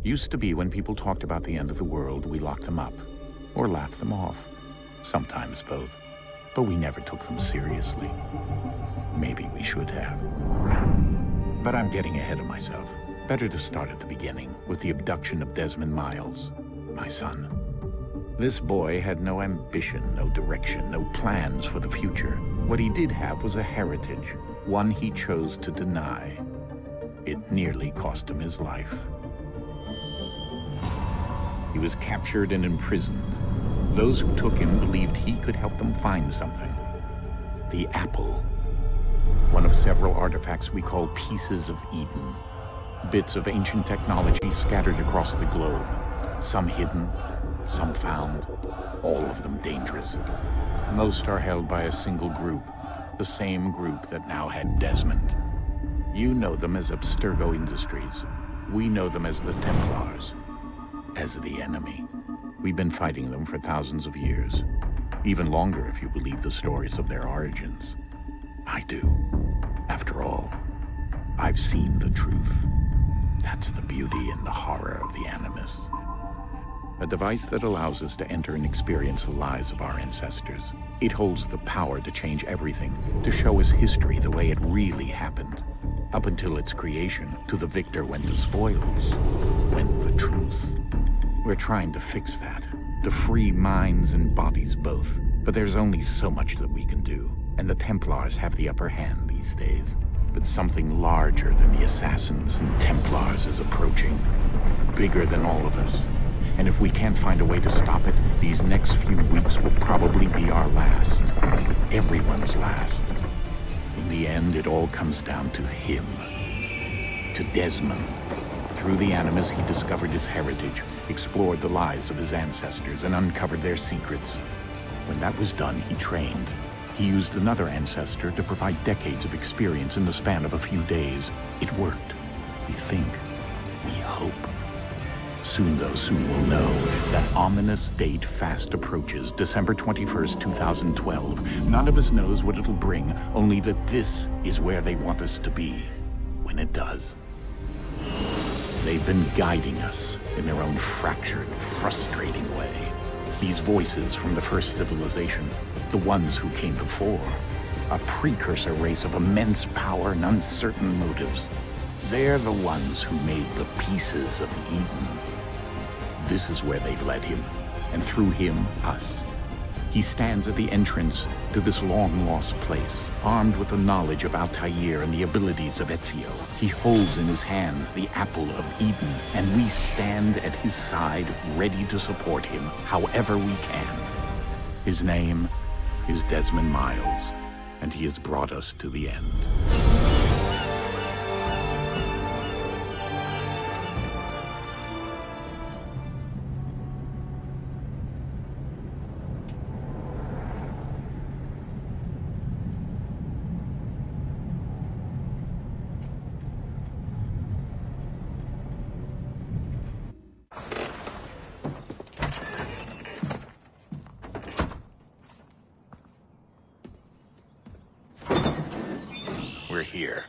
Used to be when people talked about the end of the world, we locked them up or laughed them off. Sometimes both. But we never took them seriously. Maybe we should have. But I'm getting ahead of myself. Better to start at the beginning, with the abduction of Desmond Miles, my son. This boy had no ambition, no direction, no plans for the future. What he did have was a heritage, one he chose to deny. It nearly cost him his life. He was captured and imprisoned. Those who took him believed he could help them find something. The apple. One of several artifacts we call Pieces of Eden. Bits of ancient technology scattered across the globe. Some hidden, some found, all of them dangerous. Most are held by a single group, the same group that now had Desmond. You know them as Abstergo Industries. We know them as the Templars, as the enemy. We've been fighting them for thousands of years, even longer if you believe the stories of their origins. I do. After all, I've seen the truth. That's the beauty and the horror of the Animus. A device that allows us to enter and experience the lives of our ancestors. It holds the power to change everything, to show us history the way it really happened. Up until its creation, to the victor went the spoils, went the truth. We're trying to fix that, to free minds and bodies both. But there's only so much that we can do, and the Templars have the upper hand these days. But something larger than the Assassins and Templars is approaching, bigger than all of us. And if we can't find a way to stop it, these next few weeks will probably be our last. Everyone's last. In the end, it all comes down to him. To Desmond. Through the Animus, he discovered his heritage, explored the lives of his ancestors, and uncovered their secrets. When that was done, he trained. He used another ancestor to provide decades of experience in the span of a few days. It worked. We think. We hope. Soon, though, soon we'll know. That ominous date fast approaches, December 21st, 2012. None of us knows what it'll bring, only that this is where they want us to be, when it does. They've been guiding us in their own fractured, frustrating way. These voices from the first civilization, the ones who came before, a precursor race of immense power and uncertain motives. They're the ones who made the Pieces of Eden. This is where they've led him, and through him, us. He stands at the entrance to this long-lost place, armed with the knowledge of Altair and the abilities of Ezio. He holds in his hands the Apple of Eden, and we stand at his side, ready to support him, however we can. His name is Desmond Miles, and he has brought us to the end. We're here.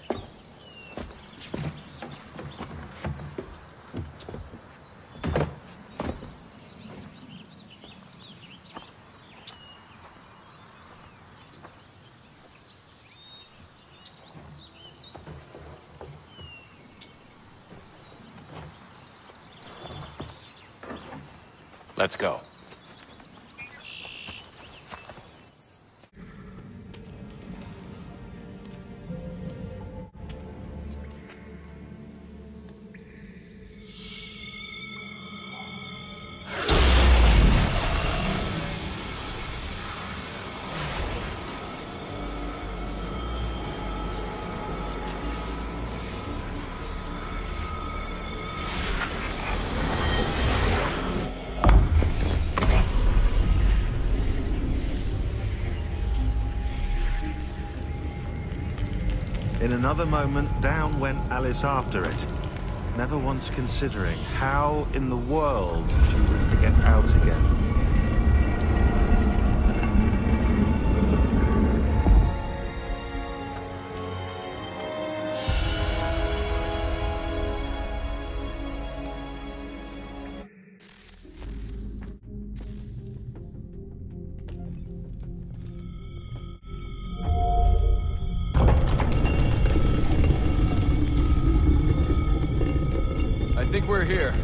Let's go. In another moment, down went Alice after it, never once considering how in the world she was to get out again. think we're here.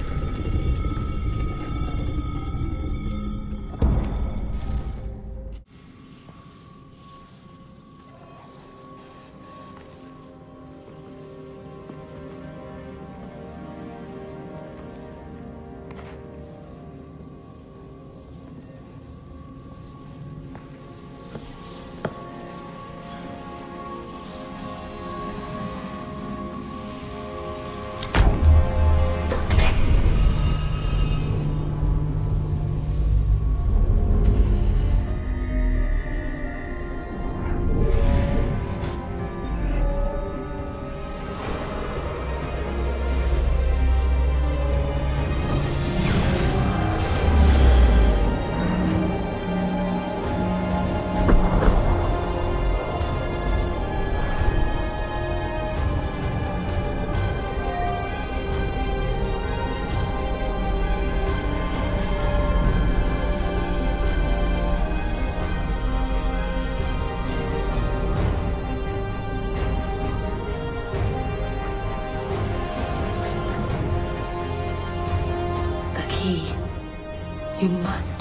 You must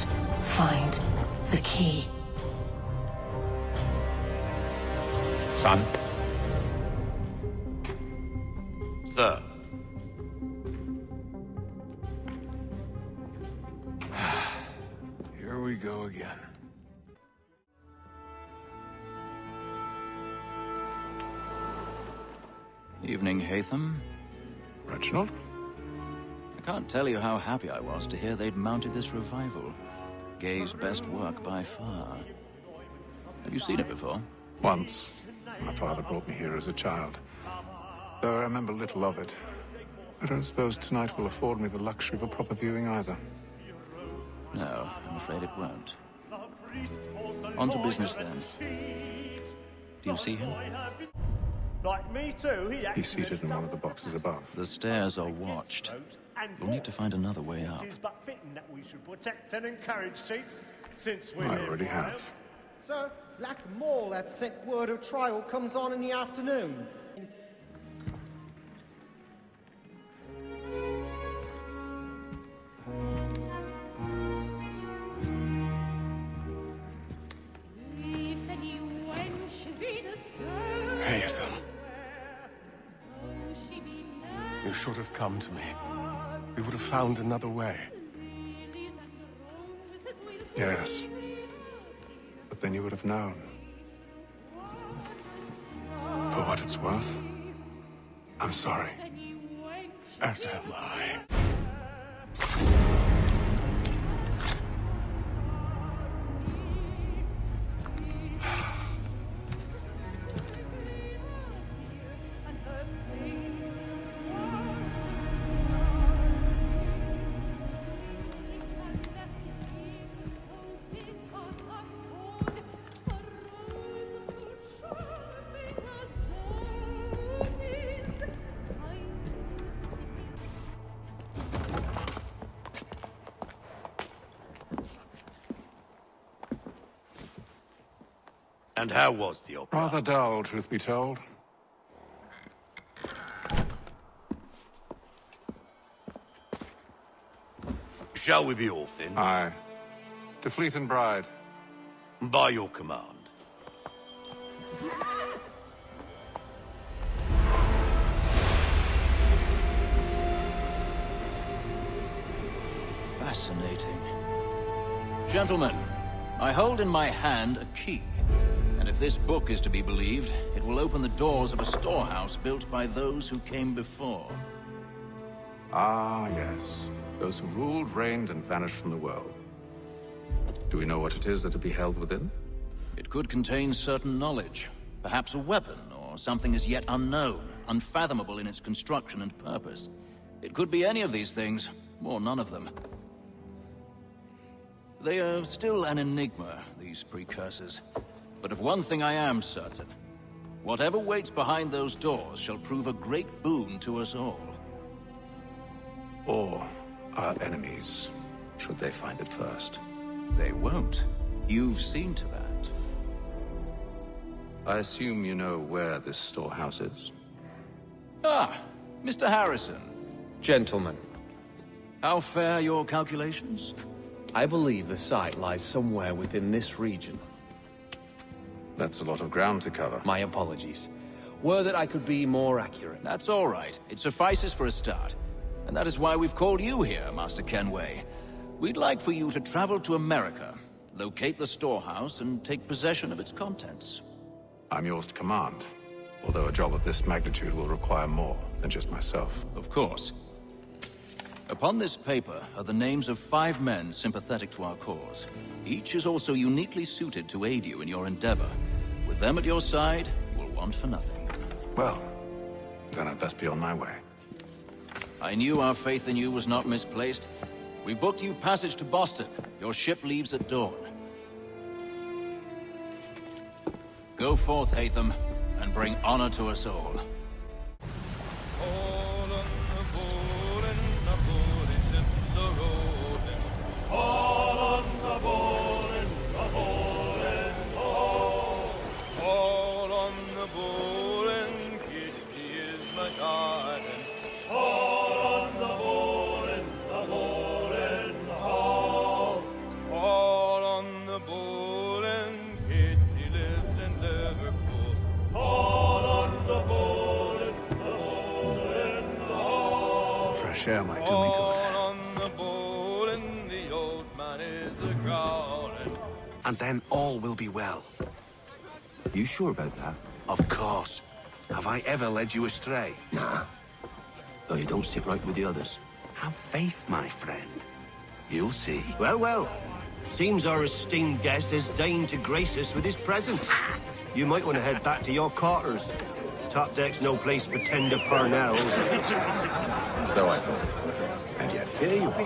find the key. Son? Sir. Here we go again. Evening, Haytham. Reginald? I can't tell you how happy I was to hear they'd mounted this revival. Gay's best work by far. Have you seen it before? Once. My father brought me here as a child. Though I remember little of it. I don't suppose tonight will afford me the luxury of a proper viewing either. No, I'm afraid it won't. On to business then. Do you see him? Like me too, He's seated in one of the boxes above. The stairs are watched. You'll need to find another way up. It is but fitting that we should protect and encourage cheats, since we I already have. Sir, Black Mall had sent word of trial comes on in the afternoon. Haytham. You should have come to me. We would have found another way. Yes. But then you would have known. For what it's worth, I'm sorry. As am I. And how was the opera? Rather dull, truth be told. Shall we be off then? Aye. To Fleet and Bride. By your command. Fascinating. Gentlemen, I hold in my hand a key. And if this book is to be believed, it will open the doors of a storehouse built by those who came before. Ah, yes. Those who ruled, reigned, and vanished from the world. Do we know what it is that will be held within? It could contain certain knowledge. Perhaps a weapon, or something as yet unknown, unfathomable in its construction and purpose. It could be any of these things, or none of them. They are still an enigma, these precursors. But of one thing I am certain. Whatever waits behind those doors shall prove a great boon to us all. Or our enemies, should they find it first. They won't. You've seen to that. I assume you know where this storehouse is? Ah, Mr. Harrison. Gentlemen, How fare your calculations? I believe the site lies somewhere within this region. That's a lot of ground to cover. My apologies. Were that I could be more accurate. That's all right. It suffices for a start. And that is why we've called you here, Master Kenway. We'd like for you to travel to America, locate the storehouse, and take possession of its contents. I'm yours to command, although a job of this magnitude will require more than just myself. Of course. Upon this paper are the names of 5 men sympathetic to our cause. Each is also uniquely suited to aid you in your endeavor. With them at your side, you will want for nothing. Well, then I'd best be on my way. I knew our faith in you was not misplaced. We've booked you passage to Boston. Your ship leaves at dawn. Go forth, Haytham, and bring honor to us all. Share might do me good. And then all will be well. You sure about that? Of course. Have I ever led you astray? Nah. Though you don't stick right with the others. Have faith, my friend. You'll see. Well, well. Seems our esteemed guest has deigned to grace us with his presence. You might want to head back to your quarters. Top deck's no place for tender Parnells. So I thought. And yet here you be.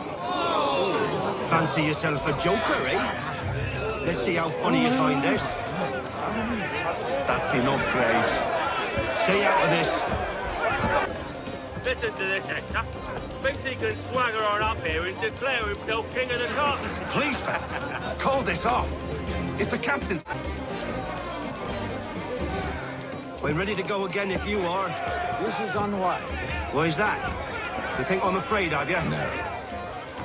Fancy yourself a joker, eh? Let's see how funny you find this. That's enough, Graves. Stay out of this. Listen to this, Hector. Thinks he can swagger on up here and declare himself king of the castle. Please, fellas, call this off. It's the captain. I'm ready to go again if you are. This is unwise. Why is that? You think I'm afraid of you? No.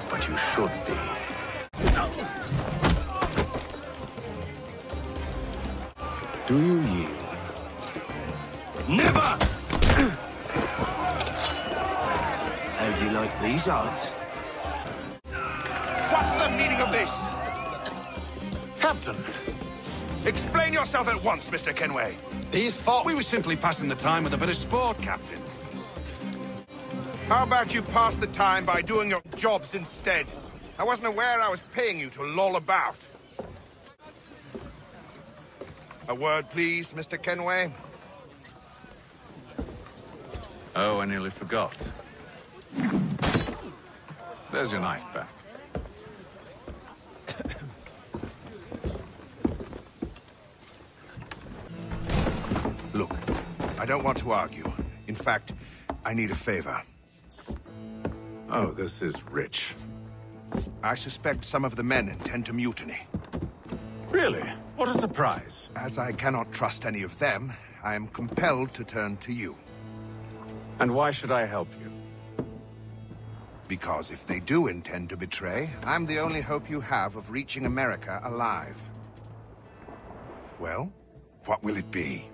But you should be. Do you yield? Never! How do you like these odds? What's the meaning of this? Captain! Explain yourself at once, Mr. Kenway. These thought we were simply passing the time with a bit of sport, Captain. How about you pass the time by doing your jobs instead? I wasn't aware I was paying you to loll about. A word, please, Mr. Kenway. Oh, I nearly forgot. There's your knife back. Look, I don't want to argue. In fact, I need a favor. Oh, this is rich. I suspect some of the men intend to mutiny. Really? What a surprise. As I cannot trust any of them, I am compelled to turn to you. And why should I help you? Because if they do intend to betray, I'm the only hope you have of reaching America alive. Well, what will it be?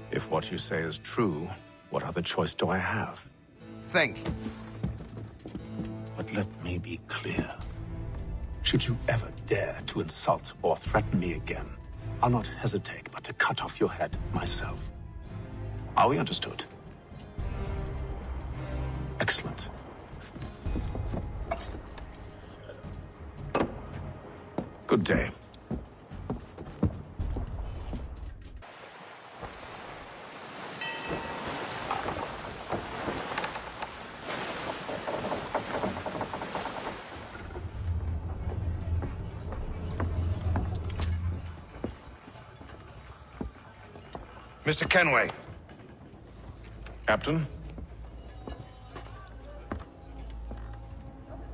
If what you say is true, what other choice do I have? Think. But let me be clear. Should you ever dare to insult or threaten me again, I'll not hesitate but to cut off your head myself. Are we understood? Excellent. Good day. Mr. Kenway. Captain?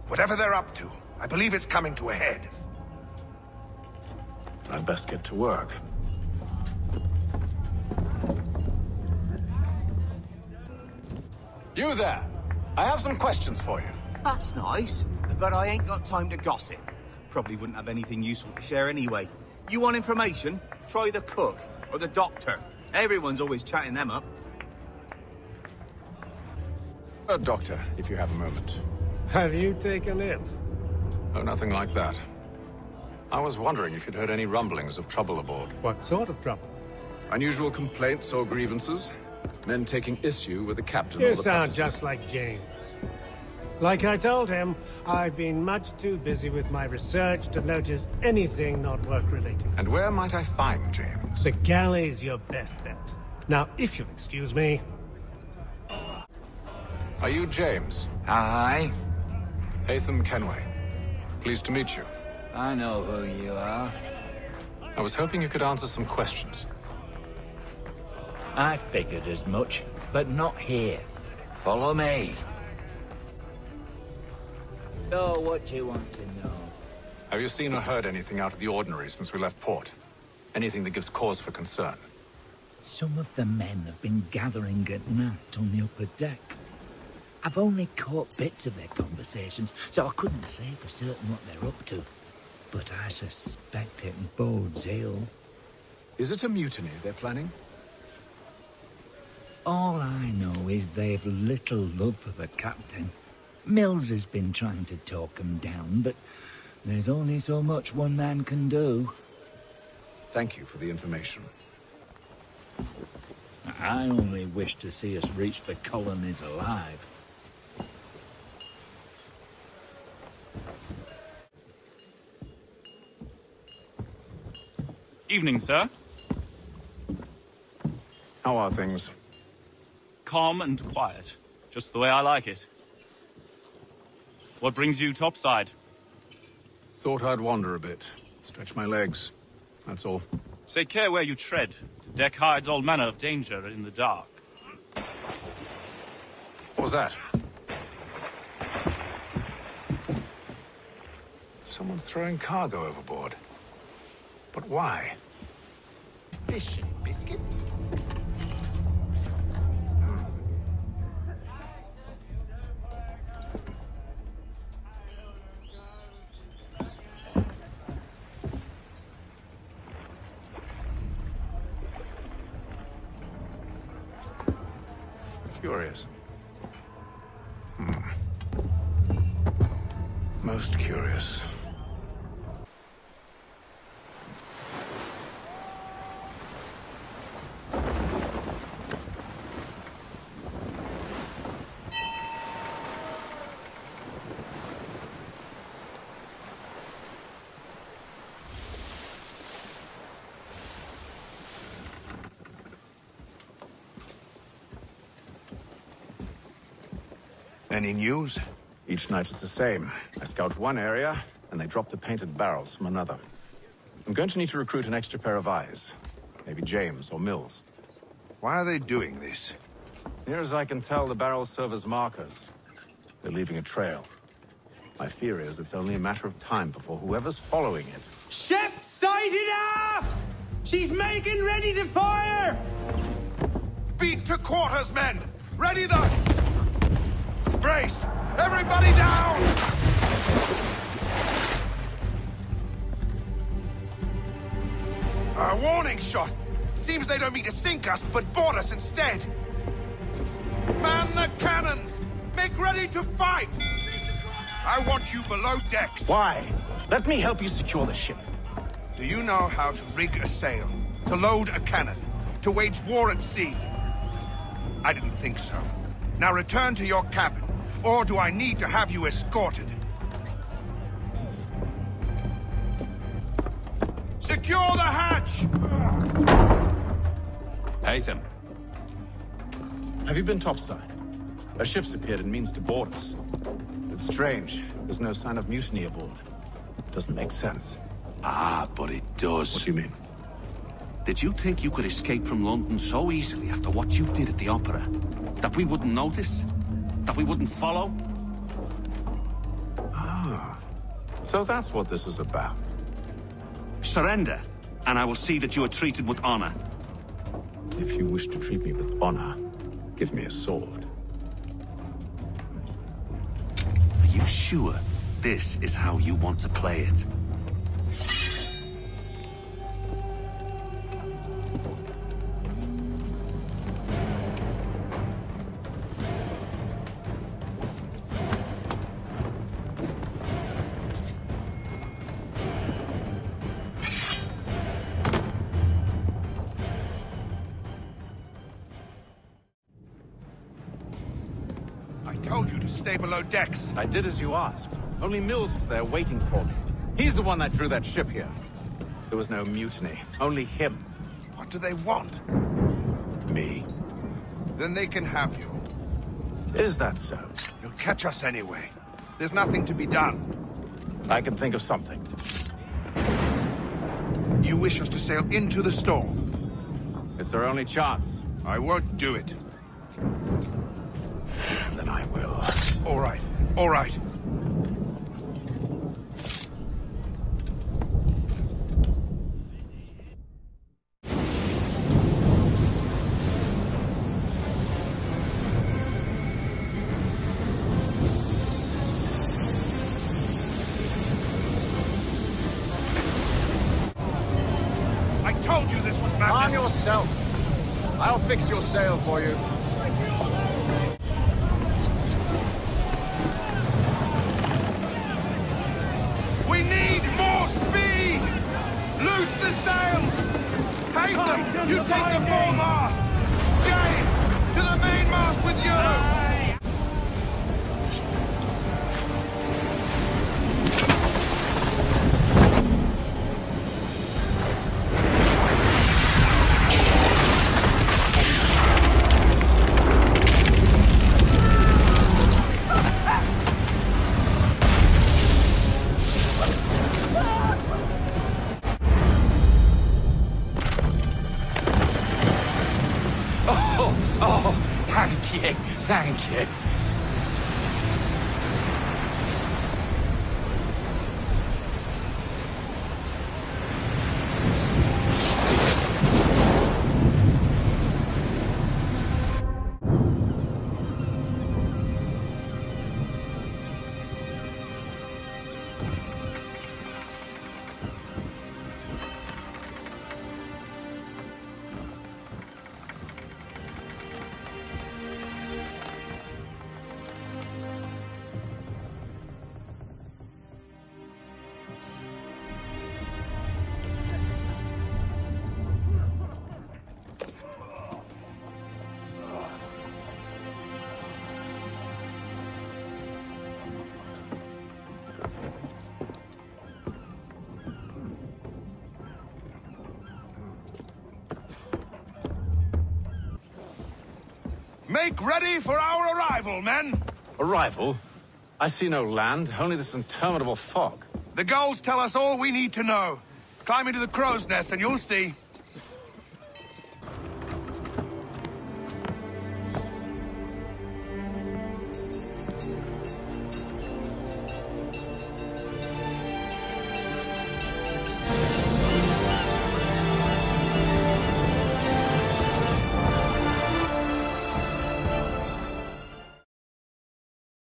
Whatever they're up to, I believe it's coming to a head. I'd best get to work. You there. I have some questions for you. That's nice, but I ain't got time to gossip. Probably wouldn't have anything useful to share anyway. You want information? Try the cook or the doctor. Everyone's always chatting them up. Doctor, if you have a moment. Have you taken it? Oh, nothing like that. I was wondering if you'd heard any rumblings of trouble aboard. What sort of trouble? Unusual complaints or grievances? Men taking issue with the captain or You the sound passengers? just like James. Like I told him, I've been much too busy with my research to notice anything not work-related. And where might I find James? The galley's your best bet. Now, if you'll excuse me... Are you James? Aye. Haytham Kenway. Pleased to meet you. I know who you are. I was hoping you could answer some questions. I figured as much, but not here. Follow me. So, what do you want to know? Have you seen or heard anything out of the ordinary since we left port? Anything that gives cause for concern? Some of the men have been gathering at night on the upper deck. I've only caught bits of their conversations, so I couldn't say for certain what they're up to. But I suspect it bodes ill. Is it a mutiny they're planning? All I know is they've little love for the captain. Mills has been trying to talk him down, but there's only so much one man can do. Thank you for the information. I only wish to see us reach the colonies alive. Evening, sir. How are things? Calm and quiet. Just the way I like it. What brings you topside? Thought I'd wander a bit. Stretch my legs. That's all. Take care where you tread. The deck hides all manner of danger in the dark. What was that? Someone's throwing cargo overboard. But why? Fish and biscuits? Curious. Most curious. Any news? Each night it's the same. I scout one area, and they drop the painted barrels from another. I'm going to need to recruit an extra pair of eyes. Maybe James or Mills. Why are they doing this? Near as I can tell, the barrels serve as markers. They're leaving a trail. My fear is it's only a matter of time before whoever's following it... Ship sighted aft! She's making ready to fire! Beat to quarters, men! Ready the... Brace! Everybody down! A warning shot! Seems they don't mean to sink us, but board us instead! Man the cannons! Make ready to fight! I want you below decks! Why? Let me help you secure the ship. Do you know how to rig a sail? To load a cannon? To wage war at sea? I didn't think so. Now return to your cabin, or do I need to have you escorted? Secure the hatch! Haytham. Have you been topside? A ship's appeared and means to board us. It's strange. There's no sign of mutiny aboard. It doesn't make sense. Ah, but it does. What do you mean? Did you think you could escape from London so easily after what you did at the Opera? That we wouldn't notice? That we wouldn't follow? Ah. So that's what this is about. Surrender, and I will see that you are treated with honor. If you wish to treat me with honor, give me a sword. sure this is how you want to play it? Told you to stay below decks. I did as you asked. Only Mills was there waiting for me. He's the one that drew that ship here. There was no mutiny, only him. What do they want? Me. Then they can have you. Is that so? They'll catch us anyway. There's nothing to be done. I can think of something. You wish us to sail into the storm? It's our only chance. I won't do it. Then I will. All right. All right. I told you this was madness. Arm yourself. I'll fix your sail for you. We need more speed! Loose the sails! Take them! You take the foremast! James! To the mainmast with you! Thank you. Make ready for our arrival, men! Arrival? I see no land, only this interminable fog. The gulls tell us all we need to know. Climb into the crow's nest and you'll see.